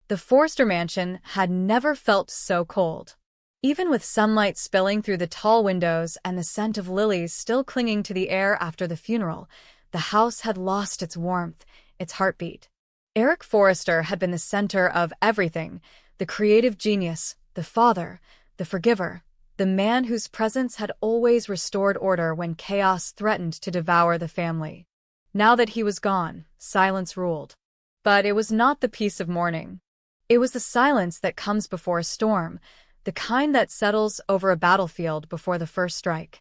The Forrester mansion had never felt so cold. Even with sunlight spilling through the tall windows and the scent of lilies still clinging to the air after the funeral, the house had lost its warmth, its heartbeat. Eric Forrester had been the center of everything, the creative genius, the father, the forgiver, the man whose presence had always restored order when chaos threatened to devour the family. Now that he was gone, silence ruled. But it was not the peace of mourning. It was the silence that comes before a storm, the kind that settles over a battlefield before the first strike.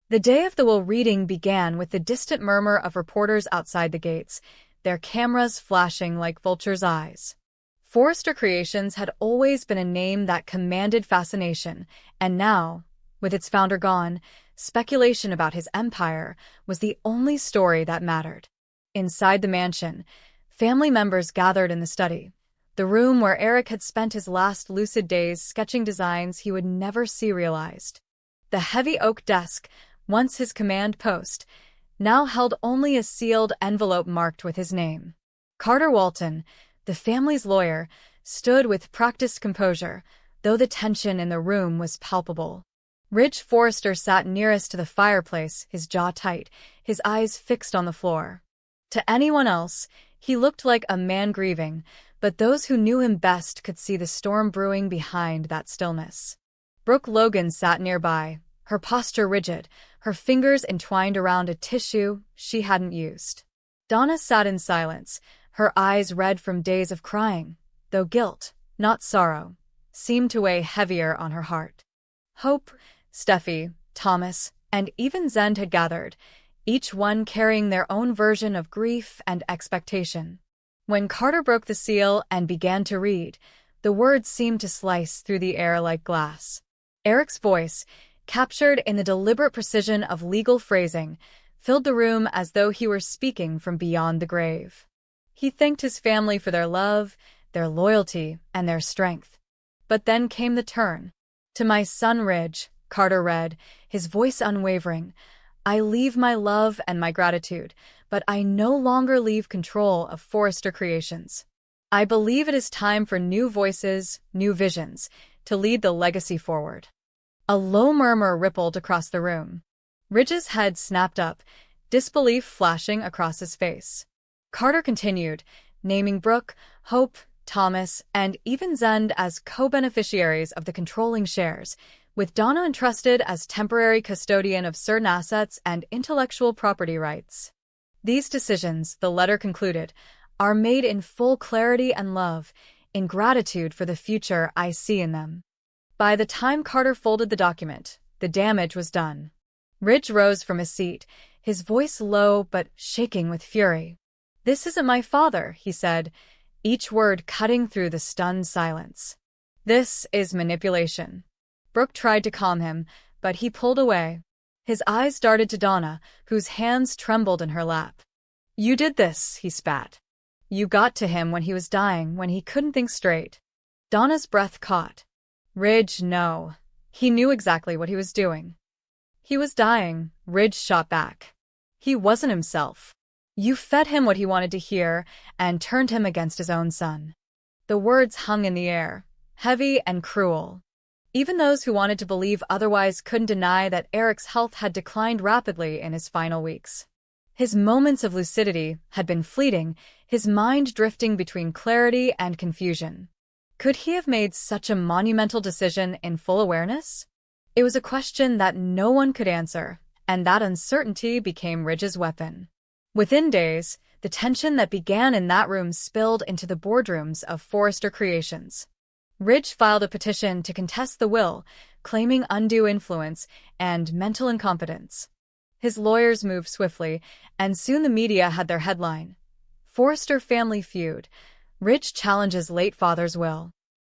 The day of the will reading began with the distant murmur of reporters outside the gates, their cameras flashing like vultures' eyes. Forrester Creations had always been a name that commanded fascination, and now, with its founder gone, speculation about his empire was the only story that mattered. Inside the mansion, family members gathered in the study, the room where Eric had spent his last lucid days sketching designs he would never see realized. The heavy oak desk, once his command post, now held only a sealed envelope marked with his name. Carter Walton, the family's lawyer, stood with practiced composure, though the tension in the room was palpable. Ridge Forrester sat nearest to the fireplace, his jaw tight, his eyes fixed on the floor. To anyone else, he looked like a man grieving, but those who knew him best could see the storm brewing behind that stillness. Brooke Logan sat nearby, her posture rigid, her fingers entwined around a tissue she hadn't used. Donna sat in silence, her eyes red from days of crying, though guilt, not sorrow, seemed to weigh heavier on her heart. Hope, Steffi, Thomas, and even Zend had gathered, each one carrying their own version of grief and expectation. When Carter broke the seal and began to read, the words seemed to slice through the air like glass. Eric's voice, captured in the deliberate precision of legal phrasing, filled the room as though he were speaking from beyond the grave. He thanked his family for their love, their loyalty, and their strength. But then came the turn. "To my son Ridge," Carter read, his voice unwavering, "I leave my love and my gratitude, but I no longer leave control of Forrester Creations. I believe it is time for new voices, new visions, to lead the legacy forward." A low murmur rippled across the room. Ridge's head snapped up, disbelief flashing across his face. Carter continued, naming Brooke, Hope, Thomas, and even Zend as co-beneficiaries of the controlling shares, with Donna entrusted as temporary custodian of certain assets and intellectual property rights. "These decisions," the letter concluded, "are made in full clarity and love, in gratitude for the future I see in them." By the time Carter folded the document, the damage was done. Ridge rose from his seat, his voice low but shaking with fury. "This isn't my father," he said, each word cutting through the stunned silence. "This is manipulation." Brooke tried to calm him, but he pulled away. His eyes darted to Donna, whose hands trembled in her lap. "You did this," he spat. "You got to him when he was dying, when he couldn't think straight." Donna's breath caught. "Ridge, no. He knew exactly what he was doing." "He was dying," Ridge shot back. "He wasn't himself. You fed him what he wanted to hear and turned him against his own son." The words hung in the air, heavy and cruel. Even those who wanted to believe otherwise couldn't deny that Eric's health had declined rapidly in his final weeks. His moments of lucidity had been fleeting, his mind drifting between clarity and confusion. Could he have made such a monumental decision in full awareness? It was a question that no one could answer, and that uncertainty became Ridge's weapon. Within days, the tension that began in that room spilled into the boardrooms of Forrester Creations. Ridge filed a petition to contest the will, claiming undue influence and mental incompetence. His lawyers moved swiftly, and soon the media had their headline, "Forrester Family Feud. Ridge Challenges Late Father's Will."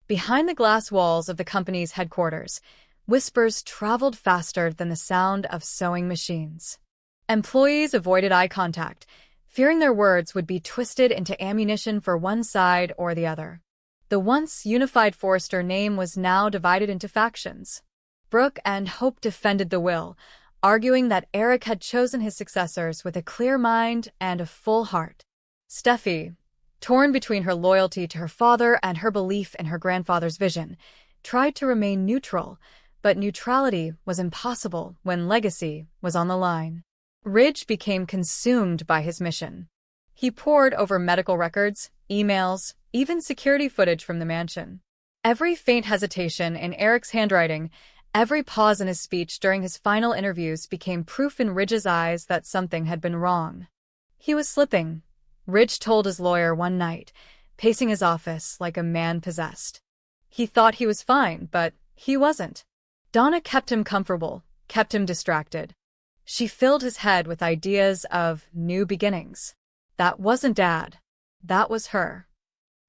Behind the glass walls of the company's headquarters, whispers traveled faster than the sound of sewing machines. Employees avoided eye contact, fearing their words would be twisted into ammunition for one side or the other. The once unified Forrester name was now divided into factions. Brooke and Hope defended the will, arguing that Eric had chosen his successors with a clear mind and a full heart. Steffi, torn between her loyalty to her father and her belief in her grandfather's vision, tried to remain neutral, but neutrality was impossible when legacy was on the line. Ridge became consumed by his mission. He pored over medical records, emails, even security footage from the mansion. Every faint hesitation in Eric's handwriting, every pause in his speech during his final interviews became proof in Ridge's eyes that something had been wrong. He was slipping, Ridge told his lawyer one night, pacing his office like a man possessed. He thought he was fine, but he wasn't. Donna kept him comfortable, kept him distracted. She filled his head with ideas of new beginnings. That wasn't Dad. That was her.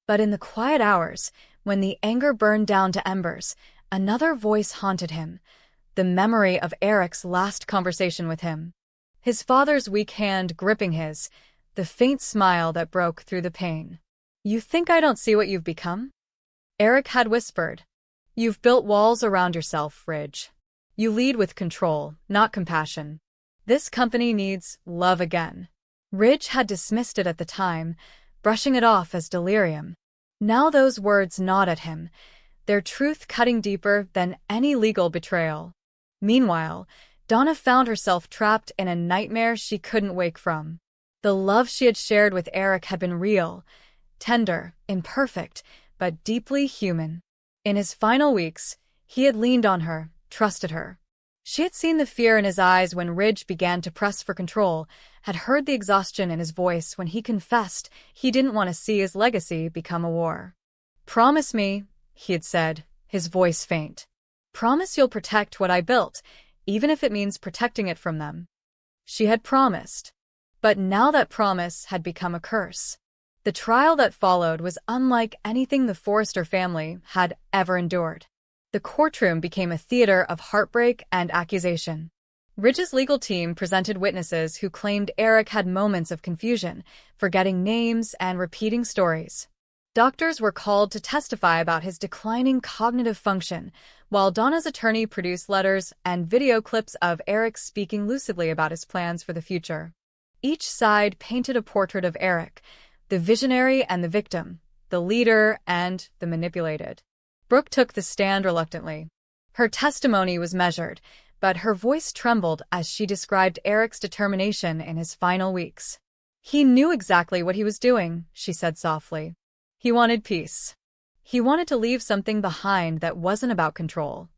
But in the quiet hours, when the anger burned down to embers, another voice haunted him, the memory of Eric's last conversation with him. His father's weak hand gripping his, the faint smile that broke through the pain. "You think I don't see what you've become?" Eric had whispered. "You've built walls around yourself, Ridge. You lead with control, not compassion. This company needs love again." Ridge had dismissed it at the time, brushing it off as delirium. Now those words gnawed at him, their truth cutting deeper than any legal betrayal. Meanwhile, Donna found herself trapped in a nightmare she couldn't wake from. The love she had shared with Eric had been real, tender, imperfect, but deeply human. In his final weeks, he had leaned on her, trusted her. She had seen the fear in his eyes when Ridge began to press for control, had heard the exhaustion in his voice when he confessed he didn't want to see his legacy become a war. "Promise me," he had said, his voice faint. "Promise you'll protect what I built, even if it means protecting it from them." She had promised. But now that promise had become a curse. The trial that followed was unlike anything the Forrester family had ever endured. The courtroom became a theater of heartbreak and accusation. Ridge's legal team presented witnesses who claimed Eric had moments of confusion, forgetting names and repeating stories. Doctors were called to testify about his declining cognitive function, while Donna's attorney produced letters and video clips of Eric speaking lucidly about his plans for the future. Each side painted a portrait of Eric, the visionary and the victim, the leader and the manipulated. Brooke took the stand reluctantly. Her testimony was measured, but her voice trembled as she described Eric's determination in his final weeks. "He knew exactly what he was doing," she said softly. "He wanted peace. He wanted to leave something behind that wasn't about control."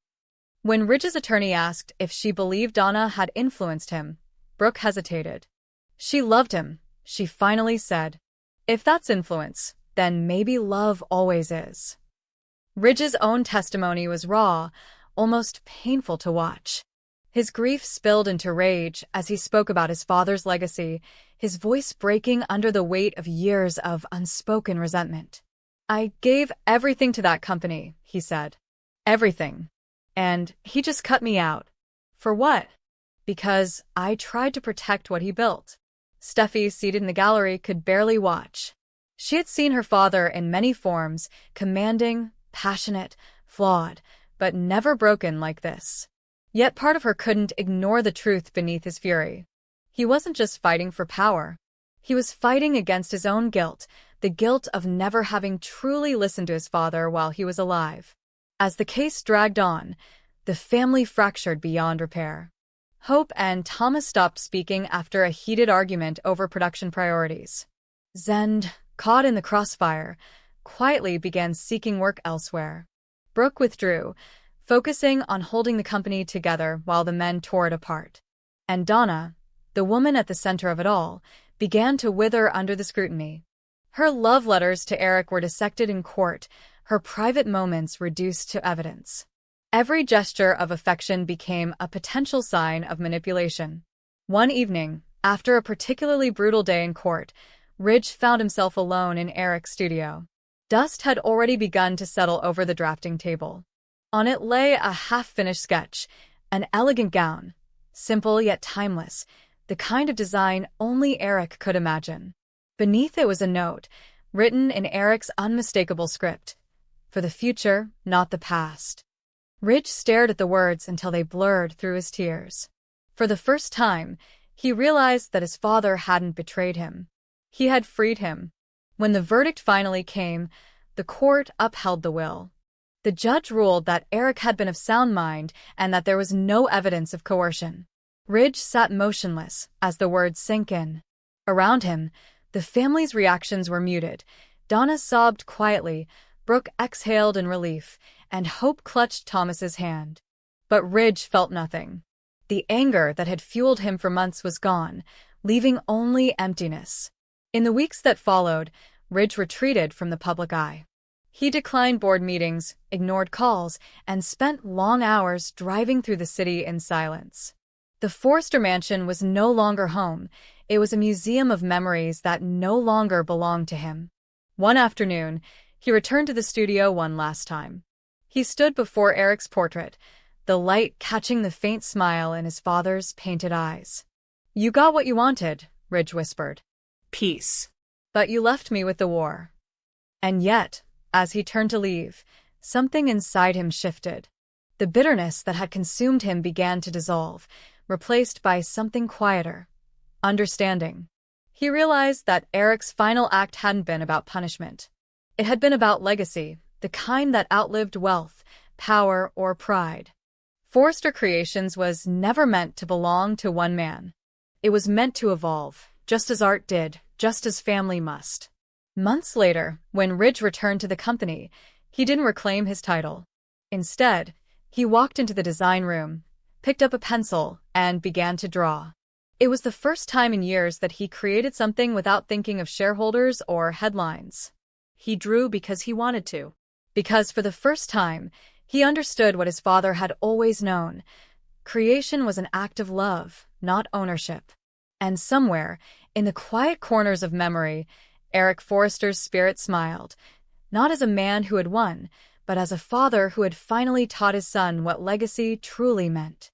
When Ridge's attorney asked if she believed Donna had influenced him, Brooke hesitated. "She loved him," she finally said. "If that's influence, then maybe love always is." Ridge's own testimony was raw, almost painful to watch. His grief spilled into rage as he spoke about his father's legacy, his voice breaking under the weight of years of unspoken resentment. "I gave everything to that company," he said. "Everything. And he just cut me out. For what? Because I tried to protect what he built." Steffi, seated in the gallery, could barely watch. She had seen her father in many forms, commanding, passionate, flawed, but never broken like this. Yet part of her couldn't ignore the truth beneath his fury. He wasn't just fighting for power. He was fighting against his own guilt, the guilt of never having truly listened to his father while he was alive. As the case dragged on, the family fractured beyond repair. Hope and Thomas stopped speaking after a heated argument over production priorities. Zend, caught in the crossfire, quietly began seeking work elsewhere. Brooke withdrew, focusing on holding the company together while the men tore it apart. And Donna, the woman at the center of it all, began to wither under the scrutiny. Her love letters to Eric were dissected in court, her private moments reduced to evidence. Every gesture of affection became a potential sign of manipulation. One evening, after a particularly brutal day in court, Ridge found himself alone in Eric's studio. Dust had already begun to settle over the drafting table. On it lay a half-finished sketch, an elegant gown, simple yet timeless, the kind of design only Eric could imagine. Beneath it was a note, written in Eric's unmistakable script, "For the future, not the past." Ridge stared at the words until they blurred through his tears. For the first time, he realized that his father hadn't betrayed him. He had freed him. When the verdict finally came, the court upheld the will. The judge ruled that Eric had been of sound mind and that there was no evidence of coercion. Ridge sat motionless as the words sank in. Around him, the family's reactions were muted. Donna sobbed quietly, Brooke exhaled in relief, and Hope clutched Thomas's hand. But Ridge felt nothing. The anger that had fueled him for months was gone, leaving only emptiness. In the weeks that followed, Ridge retreated from the public eye. He declined board meetings, ignored calls, and spent long hours driving through the city in silence. The Forrester mansion was no longer home. It was a museum of memories that no longer belonged to him. One afternoon, he returned to the studio one last time. He stood before Eric's portrait, the light catching the faint smile in his father's painted eyes. "You got what you wanted," Ridge whispered. "Peace. "But you left me with the war." And yet, as he turned to leave, something inside him shifted. The bitterness that had consumed him began to dissolve, replaced by something quieter. Understanding. He realized that Eric's final act hadn't been about punishment. It had been about legacy, the kind that outlived wealth, power, or pride. Forrester Creations was never meant to belong to one man. It was meant to evolve, just as art did, just as family must. Months later, when Ridge returned to the company, he didn't reclaim his title. Instead, he walked into the design room, picked up a pencil, and began to draw. It was the first time in years that he created something without thinking of shareholders or headlines. He drew because he wanted to. Because for the first time, he understood what his father had always known. Creation was an act of love, not ownership. And somewhere, in the quiet corners of memory, Eric Forrester's spirit smiled, not as a man who had won, but as a father who had finally taught his son what legacy truly meant.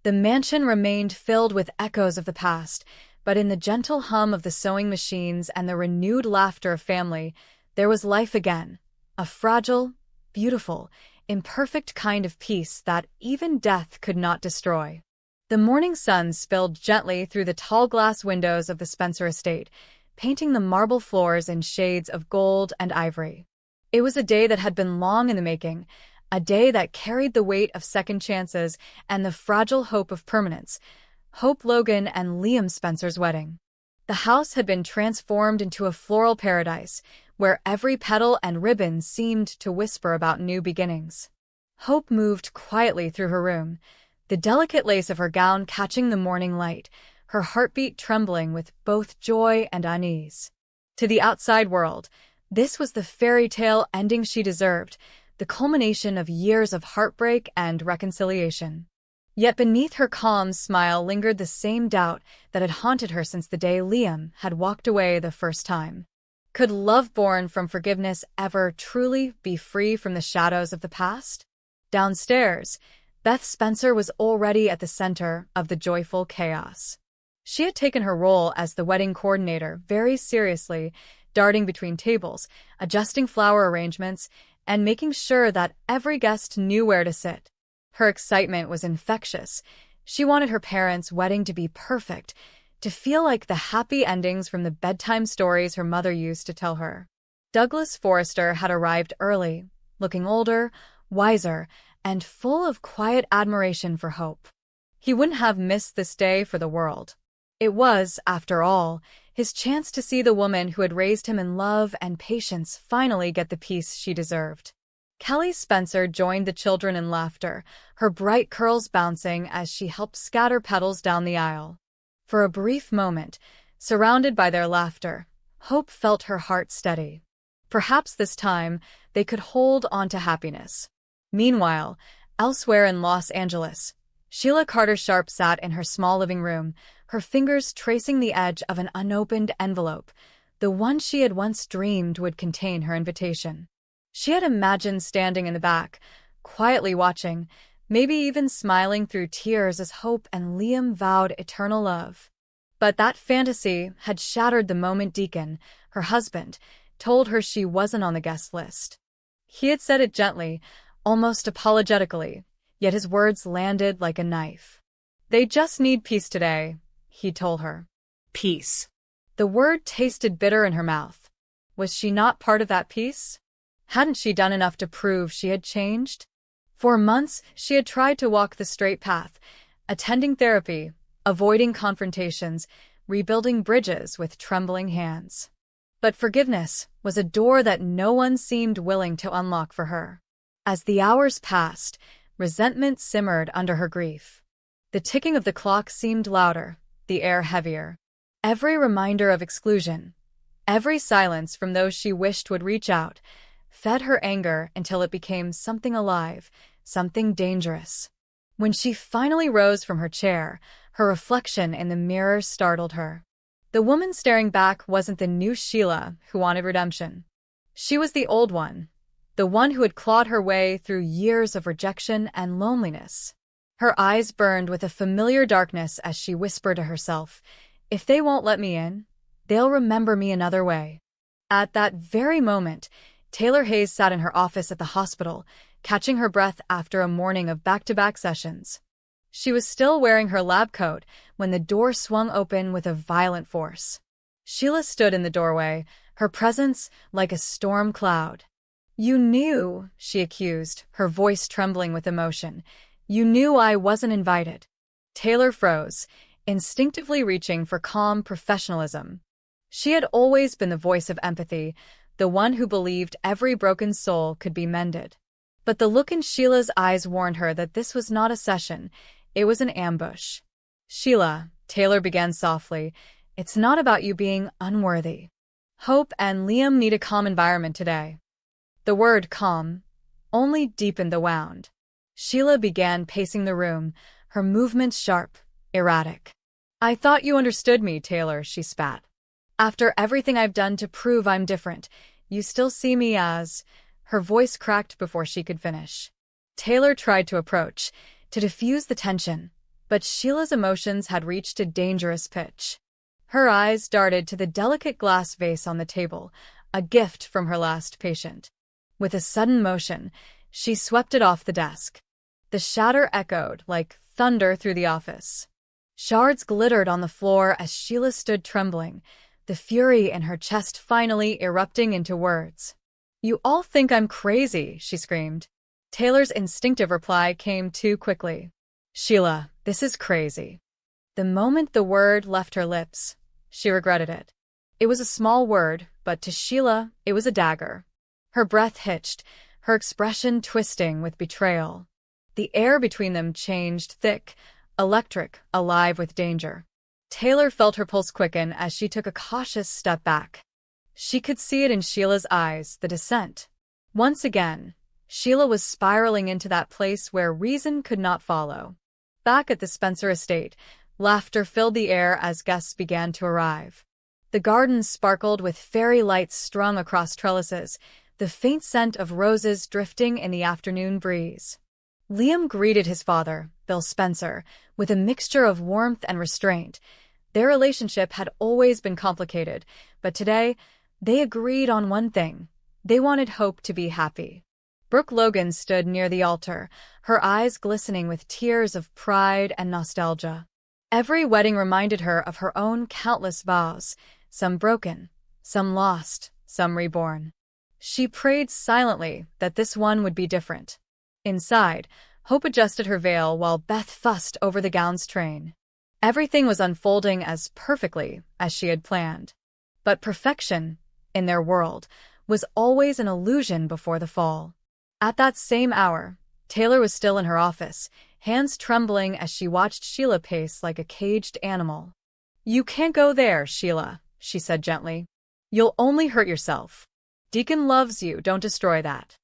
The mansion remained filled with echoes of the past, but in the gentle hum of the sewing machines and the renewed laughter of family, there was life again, a fragile, beautiful, imperfect kind of peace that even death could not destroy. The morning sun spilled gently through the tall glass windows of the Spencer estate, painting the marble floors in shades of gold and ivory. It was a day that had been long in the making, a day that carried the weight of second chances and the fragile hope of permanence. Hope Logan and Liam Spencer's wedding. The house had been transformed into a floral paradise, where every petal and ribbon seemed to whisper about new beginnings. Hope moved quietly through her room, the delicate lace of her gown catching the morning light, her heartbeat trembling with both joy and unease. To the outside world, this was the fairy tale ending she deserved, the culmination of years of heartbreak and reconciliation. Yet beneath her calm smile lingered the same doubt that had haunted her since the day Liam had walked away the first time. Could love born from forgiveness ever truly be free from the shadows of the past? Downstairs, Beth Spencer was already at the center of the joyful chaos. She had taken her role as the wedding coordinator very seriously, darting between tables, adjusting flower arrangements, and making sure that every guest knew where to sit. Her excitement was infectious. She wanted her parents' wedding to be perfect, to feel like the happy endings from the bedtime stories her mother used to tell her. Douglas Forrester had arrived early, looking older, wiser, and full of quiet admiration for Hope. He wouldn't have missed this day for the world. It was, after all, his chance to see the woman who had raised him in love and patience finally get the peace she deserved. Kelly Spencer joined the children in laughter, her bright curls bouncing as she helped scatter petals down the aisle. For a brief moment, surrounded by their laughter, Hope felt her heart steady. Perhaps this time they could hold on to happiness. Meanwhile, elsewhere in Los Angeles, Sheila Carter-Sharp sat in her small living room, her fingers tracing the edge of an unopened envelope, the one she had once dreamed would contain her invitation. She had imagined standing in the back, quietly watching, maybe even smiling through tears as Hope and Liam vowed eternal love. But that fantasy had shattered the moment Deacon, her husband, told her she wasn't on the guest list. He had said it gently, almost apologetically, yet his words landed like a knife. "They just need peace today," he told her. Peace. The word tasted bitter in her mouth. Was she not part of that peace? Hadn't she done enough to prove she had changed? For months, she had tried to walk the straight path, attending therapy, avoiding confrontations, rebuilding bridges with trembling hands. But forgiveness was a door that no one seemed willing to unlock for her. As the hours passed, resentment simmered under her grief. The ticking of the clock seemed louder, the air heavier. Every reminder of exclusion, every silence from those she wished would reach out, fed her anger until it became something alive, something dangerous. When she finally rose from her chair, her reflection in the mirror startled her. The woman staring back wasn't the new Sheila who wanted redemption. She was the old one, the one who had clawed her way through years of rejection and loneliness. Her eyes burned with a familiar darkness as she whispered to herself, "If they won't let me in, they'll remember me another way." At that very moment, Taylor Hayes sat in her office at the hospital, catching her breath after a morning of back-to-back sessions. She was still wearing her lab coat when the door swung open with a violent force. Sheila stood in the doorway, her presence like a storm cloud. "You knew," she accused, her voice trembling with emotion. "You knew I wasn't invited." Taylor froze, instinctively reaching for calm professionalism. She had always been the voice of empathy, the one who believed every broken soul could be mended. But the look in Sheila's eyes warned her that this was not a session, it was an ambush. "Sheila," Taylor began softly, "it's not about you being unworthy. Hope and Liam need a calm environment today." The word calm only deepened the wound. Sheila began pacing the room, her movements sharp, erratic. "I thought you understood me, Taylor," she spat. "After everything I've done to prove I'm different, you still see me as—" Her voice cracked before she could finish. Taylor tried to approach, to diffuse the tension, but Sheila's emotions had reached a dangerous pitch. Her eyes darted to the delicate glass vase on the table, a gift from her last patient. With a sudden motion, she swept it off the desk. The shatter echoed like thunder through the office. Shards glittered on the floor as Sheila stood trembling, the fury in her chest finally erupting into words. "You all think I'm crazy," she screamed. Taylor's instinctive reply came too quickly. "Sheila, this is crazy." The moment the word left her lips, she regretted it. It was a small word, but to Sheila, it was a dagger. Her breath hitched, her expression twisting with betrayal. The air between them changed thick, electric, alive with danger. Taylor felt her pulse quicken as she took a cautious step back. She could see it in Sheila's eyes, the descent. Once again, Sheila was spiraling into that place where reason could not follow. Back at the Spencer estate, laughter filled the air as guests began to arrive. The gardens sparkled with fairy lights strung across trellises, the faint scent of roses drifting in the afternoon breeze. Liam greeted his father, Bill Spencer, with a mixture of warmth and restraint. Their relationship had always been complicated, but today, they agreed on one thing. They wanted Hope to be happy. Brooke Logan stood near the altar, her eyes glistening with tears of pride and nostalgia. Every wedding reminded her of her own countless vows, some broken, some lost, some reborn. She prayed silently that this one would be different. Inside, Hope adjusted her veil while Beth fussed over the gown's train. Everything was unfolding as perfectly as she had planned. But perfection, in their world, was always an illusion before the fall. At that same hour, Taylor was still in her office, hands trembling as she watched Sheila pace like a caged animal. "You can't go there, Sheila," she said gently. "You'll only hurt yourself. Deacon loves you, don't destroy that."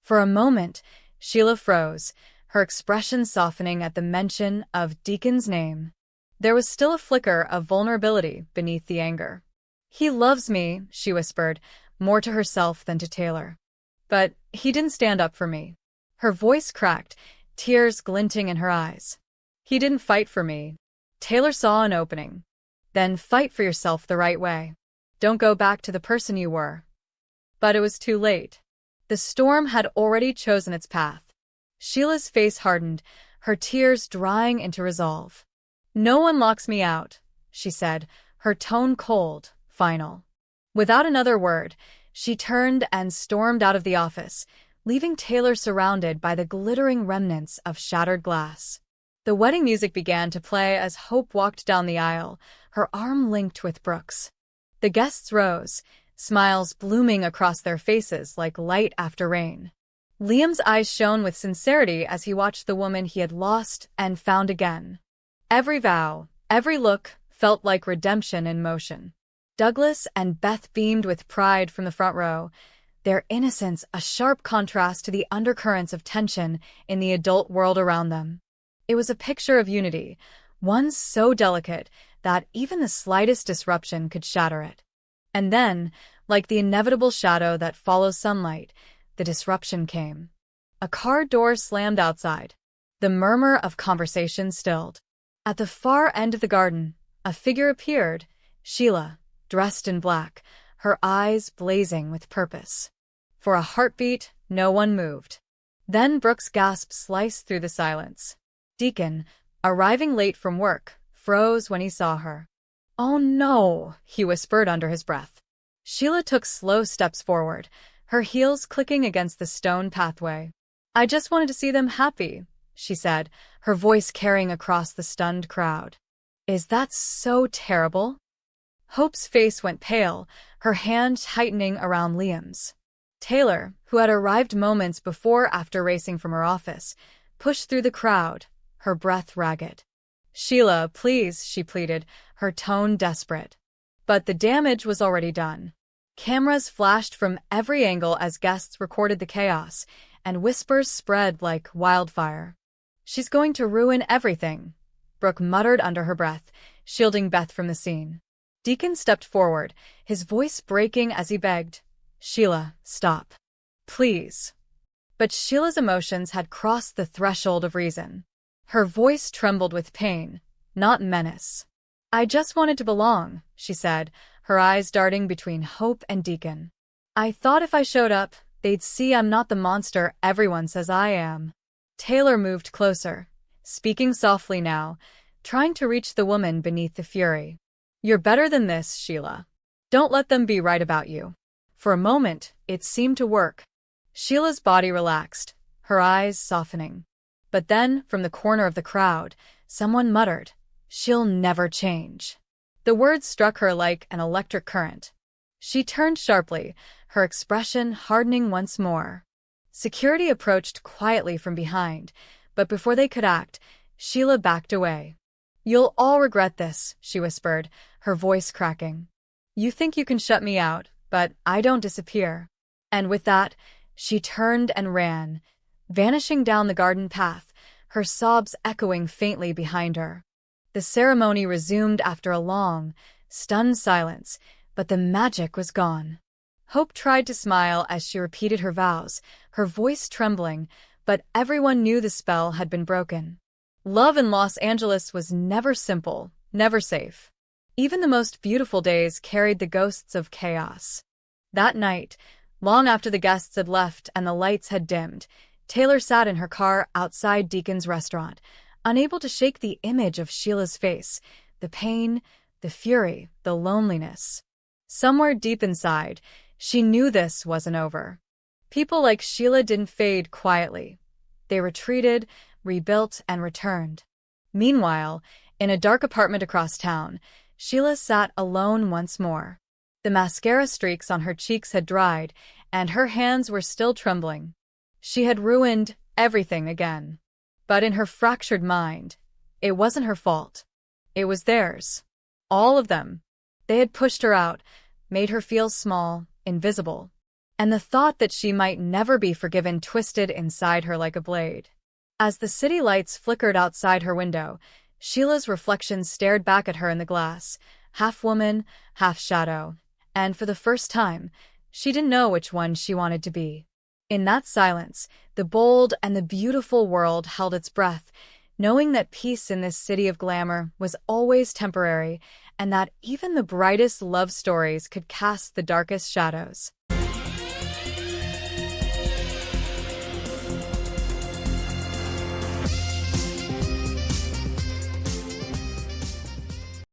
For a moment, Sheila froze, her expression softening at the mention of Deacon's name. There was still a flicker of vulnerability beneath the anger. "He loves me," she whispered, more to herself than to Taylor. "But he didn't stand up for me." Her voice cracked, tears glinting in her eyes. "He didn't fight for me." Taylor saw an opening. "Then fight for yourself the right way. Don't go back to the person you were." But it was too late. The storm had already chosen its path. Sheila's face hardened, her tears drying into resolve. "No one locks me out," she said, her tone cold, final. Without another word, She turned and stormed out of the office, leaving Taylor surrounded by the glittering remnants of shattered glass. The wedding music began to play as Hope walked down the aisle, her arm linked with Brooke's. The guests rose, smiles blooming across their faces like light after rain. Liam's eyes shone with sincerity as he watched the woman he had lost and found again. Every vow, every look, felt like redemption in motion. Douglas and Beth beamed with pride from the front row, their innocence a sharp contrast to the undercurrents of tension in the adult world around them. It was a picture of unity, one so delicate that even the slightest disruption could shatter it. And then, like the inevitable shadow that follows sunlight, the disruption came. A car door slammed outside. The murmur of conversation stilled. At the far end of the garden, a figure appeared, Sheila, dressed in black, her eyes blazing with purpose. For a heartbeat, no one moved. Then Brooke's gasp sliced through the silence. Deacon, arriving late from work, froze when he saw her. "Oh no," he whispered under his breath. Sheila took slow steps forward, her heels clicking against the stone pathway. "I just wanted to see them happy," she said, her voice carrying across the stunned crowd. "Is that so terrible?" Hope's face went pale, her hand tightening around Liam's. Taylor, who had arrived moments before after racing from her office, pushed through the crowd, her breath ragged. "Sheila, please," she pleaded, her tone desperate. But the damage was already done. Cameras flashed from every angle as guests recorded the chaos, and whispers spread like wildfire. "She's going to ruin everything," Brooke muttered under her breath, shielding Beth from the scene. Deacon stepped forward, his voice breaking as he begged, "Sheila, stop. Please." But Sheila's emotions had crossed the threshold of reason. Her voice trembled with pain, not menace. "I just wanted to belong," she said, her eyes darting between Hope and Deacon. "I thought if I showed up, they'd see I'm not the monster everyone says I am." Taylor moved closer, speaking softly now, trying to reach the woman beneath the fury. "You're better than this, Sheila. Don't let them be right about you." For a moment, it seemed to work. Sheila's body relaxed, her eyes softening. But then, from the corner of the crowd, someone muttered, "She'll never change." The words struck her like an electric current. She turned sharply, her expression hardening once more. Security approached quietly from behind, but before they could act, Sheila backed away. "You'll all regret this," she whispered, her voice cracking. "You think you can shut me out, but I don't disappear." And with that, she turned and ran, vanishing down the garden path, her sobs echoing faintly behind her. The ceremony resumed after a long, stunned silence, but the magic was gone. Hope tried to smile as she repeated her vows, her voice trembling, but everyone knew the spell had been broken. Love in Los Angeles was never simple, never safe. Even the most beautiful days carried the ghosts of chaos. That night, long after the guests had left and the lights had dimmed, Taylor sat in her car outside Deacon's restaurant, unable to shake the image of Sheila's face, the pain, the fury, the loneliness. Somewhere deep inside, she knew this wasn't over. People like Sheila didn't fade quietly. They retreated, rebuilt, and returned. Meanwhile, in a dark apartment across town, Sheila sat alone once more. The mascara streaks on her cheeks had dried, and her hands were still trembling. She had ruined everything again. But in her fractured mind, it wasn't her fault. It was theirs. All of them. They had pushed her out, made her feel small, invisible. And the thought that she might never be forgiven twisted inside her like a blade. As the city lights flickered outside her window, Sheila's reflection stared back at her in the glass, half woman, half shadow. And for the first time, she didn't know which one she wanted to be. In that silence, the bold and the beautiful world held its breath, knowing that peace in this city of glamour was always temporary, and that even the brightest love stories could cast the darkest shadows.